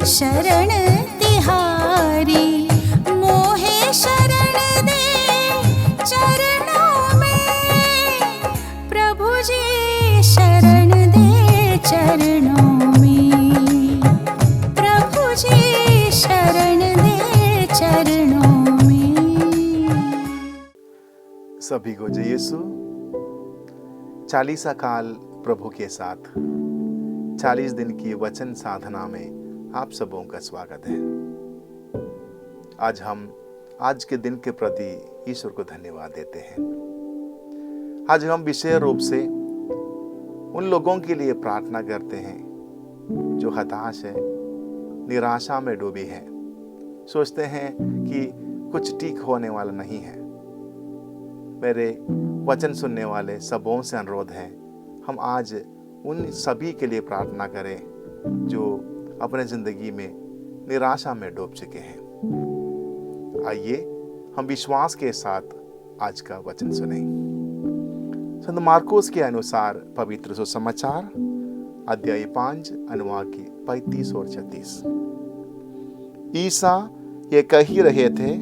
शरण तिहारी, मोहे शरण दे चरणों में, प्रभु जी शरण दे चरणों में, प्रभु जी शरण दे चरणों में। सभी को जय यीशु। चालीसा काल प्रभु के साथ 40 दिन की वचन साधना में आप सबों का स्वागत है। आज हम आज के दिन के प्रति ईश्वर को धन्यवाद देते हैं। आज हम विशेष रूप से उन लोगों के लिए प्रार्थना करते हैं जो हताश है, निराशा में डूबी है, सोचते हैं कि कुछ ठीक होने वाला नहीं है। मेरे वचन सुनने वाले सबों से अनुरोध है, हम आज उन सभी के लिए प्रार्थना करें जो अपने जिंदगी में निराशा में डूब चुके हैं। आइए हम विश्वास के साथ आज का वचन सुनें। संत मार्कोस के अनुसार पवित्र सुसमाचार अध्याय 5 अनुवाद 35 और 36। ईसा ये कह ही रहे थे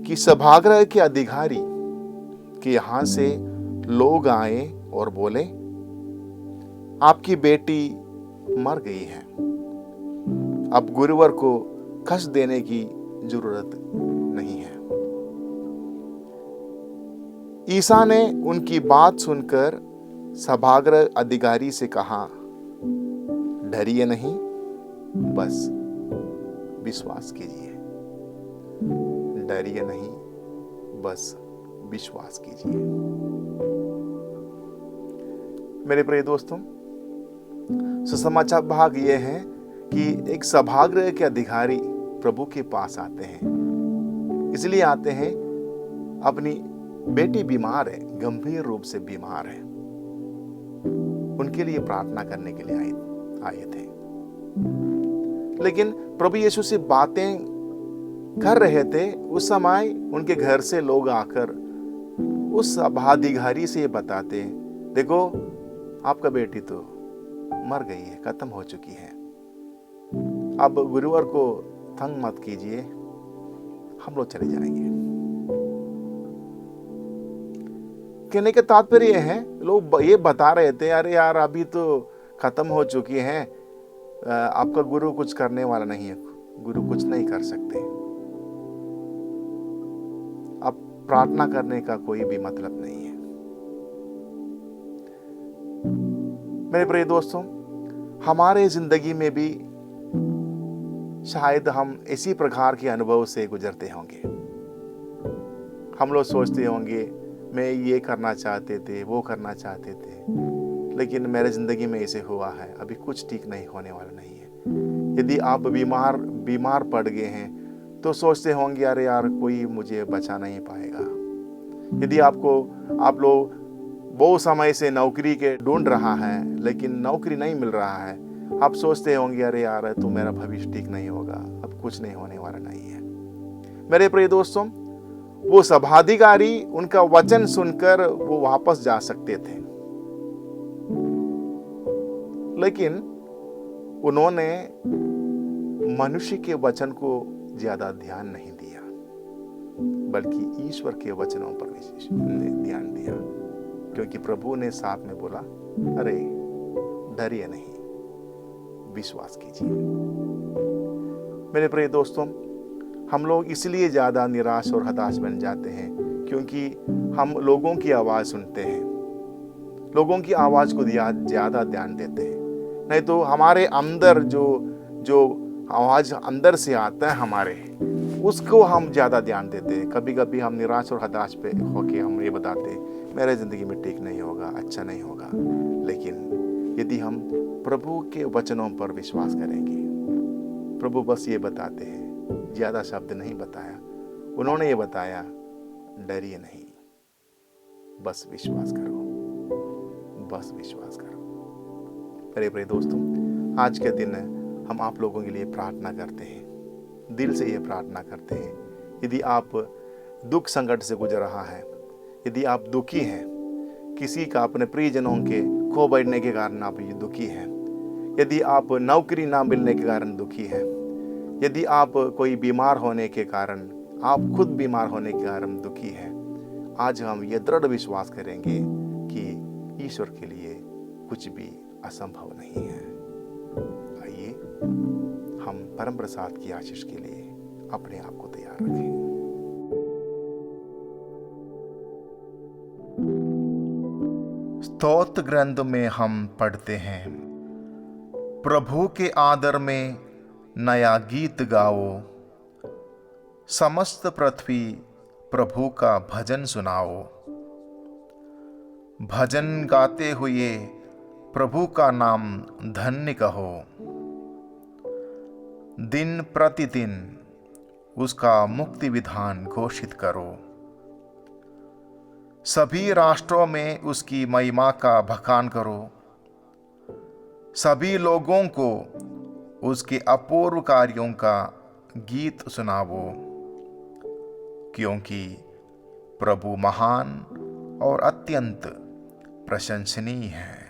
कि सभागृह के अधिकारी कि यहाँ से लोग आए और बोले, आपकी बेटी मर गई है, अब गुरुवर को कष्ट देने की जरूरत नहीं है। ईसा ने उनकी बात सुनकर सभागृह अधिकारी से कहा, डरिए नहीं, बस विश्वास कीजिए। डरिए नहीं, बस विश्वास कीजिए। मेरे प्रिय दोस्तों, सुसमाचार भाग ये है कि एक सभागृह के अधिकारी प्रभु के पास आते हैं। इसलिए आते हैं, अपनी बेटी बीमार है, गंभीर रूप से बीमार है, उनके लिए प्रार्थना करने के लिए आए थे। लेकिन प्रभु यीशु से बातें कर रहे थे, उस समय उनके घर से लोग आकर उस सभाधिकारी से ये बताते, देखो आपका बेटी तो मर गई है, खत्म हो चुकी है, अब गुरुवार को तंग मत कीजिए, हम लोग चले जाएंगे। कहने का तात्पर्य है, लोग ये बता रहे थे, अरे यार अभी तो खत्म हो चुकी है, आपका गुरु कुछ करने वाला नहीं है, गुरु कुछ नहीं कर सकते, अब प्रार्थना करने का कोई भी मतलब नहीं है। मेरे प्रिय दोस्तों, हमारे जिंदगी में भी शायद हम इसी प्रकार के अनुभव से गुजरते होंगे। हम लोग सोचते होंगे, मैं ये करना चाहते थे, वो करना चाहते थे, लेकिन मेरे जिंदगी में ऐसे हुआ है, अभी कुछ ठीक नहीं होने वाला नहीं है। यदि आप बीमार पड़ गए हैं तो सोचते होंगे, अरे यार कोई मुझे बचा नहीं पाएगा। यदि आप लोग बहुत समय से नौकरी के ढूंढ रहा है लेकिन नौकरी नहीं मिल रहा है, आप सोचते होंगे, अरे यार तो मेरा भविष्य ठीक नहीं होगा, अब कुछ नहीं होने वाला नहीं है। मेरे प्रिय दोस्तों, वो सभाधिकारी उनका वचन सुनकर वो वापस जा सकते थे, लेकिन उन्होंने मनुष्य के वचन को ज्यादा ध्यान नहीं दिया, बल्कि ईश्वर के वचनों पर विशेष ध्यान दिया, क्योंकि प्रभु ने साथ में बोला, अरे डरिए नहीं, विश्वास कीजिए। मेरे प्रिय दोस्तों, हम लोग इसलिए ज्यादा निराश और हताश बन जाते हैं क्योंकि हम लोगों की आवाज सुनते हैं, लोगों की आवाज को ज्यादा ध्यान देते हैं। नहीं तो हमारे अंदर जो आवाज अंदर से आता है हमारे, उसको हम ज्यादा ध्यान देते हैं। कभी कभी हम निराश और हताश पे होके हम ये बताते हैं, मेरे जिंदगी में ठीक नहीं होगा, अच्छा नहीं होगा। लेकिन यदि हम प्रभु के वचनों पर विश्वास करेंगे, प्रभु बस ये बताते हैं, ज्यादा शब्द नहीं बताया, उन्होंने ये बताया, डरिए नहीं, बस विश्वास करो, बस विश्वास करो। मेरे प्रिय दोस्तों, आज के दिन हम आप लोगों के लिए प्रार्थना करते हैं, दिल से ये प्रार्थना करते हैं। यदि आप दुख संकट से गुजर रहा है, यदि आप दुखी हैं, किसी का अपने प्रियजनों के खो बैठने के कारण आप ये दुखी हैं, यदि आप नौकरी ना मिलने के कारण दुखी हैं, यदि आप कोई बीमार होने के कारण, आप खुद बीमार होने के कारण दुखी हैं, आज हम ये दृढ़ विश्वास करेंगे कि ईश्वर के लिए कुछ भी असंभव नहीं है। आइए हम परम प्रसाद की आशीष के लिए अपने आप को तैयार रखें। स्तोत्र ग्रंथ में हम पढ़ते हैं, प्रभु के आदर में नया गीत गाओ, समस्त पृथ्वी प्रभु का भजन सुनाओ। भजन गाते हुए प्रभु का नाम धन्य कहो, दिन प्रतिदिन उसका मुक्ति विधान घोषित करो। सभी राष्ट्रों में उसकी महिमा का बखान करो, सभी लोगों को उसके अपूर्व कार्यों का गीत सुनावो, क्योंकि प्रभु महान और अत्यंत प्रशंसनीय है।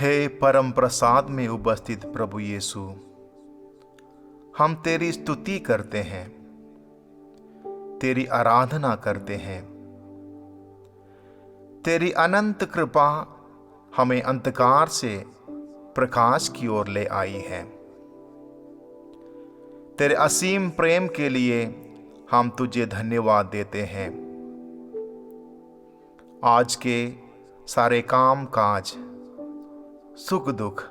हे परम प्रसाद में उपस्थित प्रभु यीशु, हम तेरी स्तुति करते हैं, तेरी आराधना करते हैं। तेरी अनंत कृपा हमें अंधकार से प्रकाश की ओर ले आई है। तेरे असीम प्रेम के लिए हम तुझे धन्यवाद देते हैं। आज के सारे काम काज, सुख दुख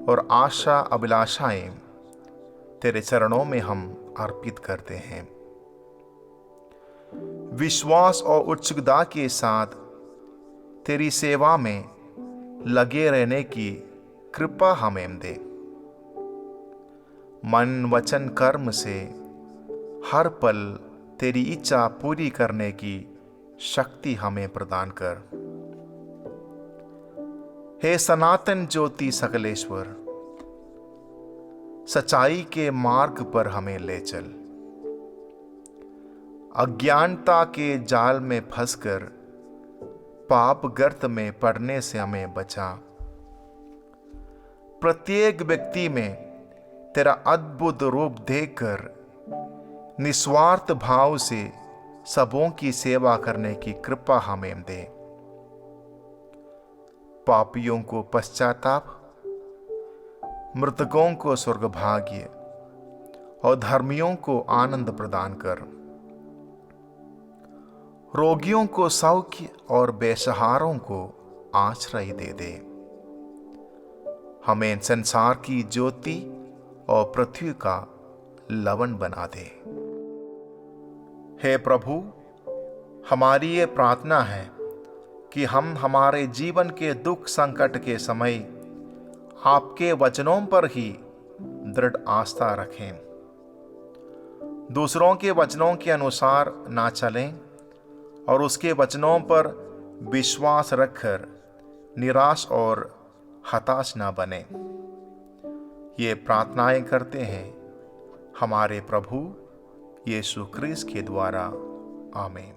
और आशा अभिलाषाएं तेरे चरणों में हम अर्पित करते हैं। विश्वास और उत्सुकता के साथ तेरी सेवा में लगे रहने की कृपा हमें दे। मन वचन कर्म से हर पल तेरी इच्छा पूरी करने की शक्ति हमें प्रदान कर। हे सनातन ज्योति सकलेश्वर, सच्चाई के मार्ग पर हमें ले चल। अज्ञानता के जाल में फंसकर पाप गर्त में पड़ने से हमें बचा। प्रत्येक व्यक्ति में तेरा अद्भुत रूप देखकर निस्वार्थ भाव से सबों की सेवा करने की कृपा हमें दे। पापियों को पश्चाताप, मृतकों को स्वर्ग भाग्य और धर्मियों को आनंद प्रदान कर। रोगियों को सौख्य और बेसहारों को आश्रय दे दे। हमें संसार की ज्योति और पृथ्वी का लवण बना दे। हे प्रभु, हमारी ये प्रार्थना है कि हम हमारे जीवन के दुख संकट के समय आपके वचनों पर ही दृढ़ आस्था रखें। दूसरों के वचनों के अनुसार ना चलें और उसके वचनों पर विश्वास रखकर निराश और हताश ना बने। ये प्रार्थनाएं करते हैं हमारे प्रभु यीशु क्रिस्त के द्वारा। आमीन।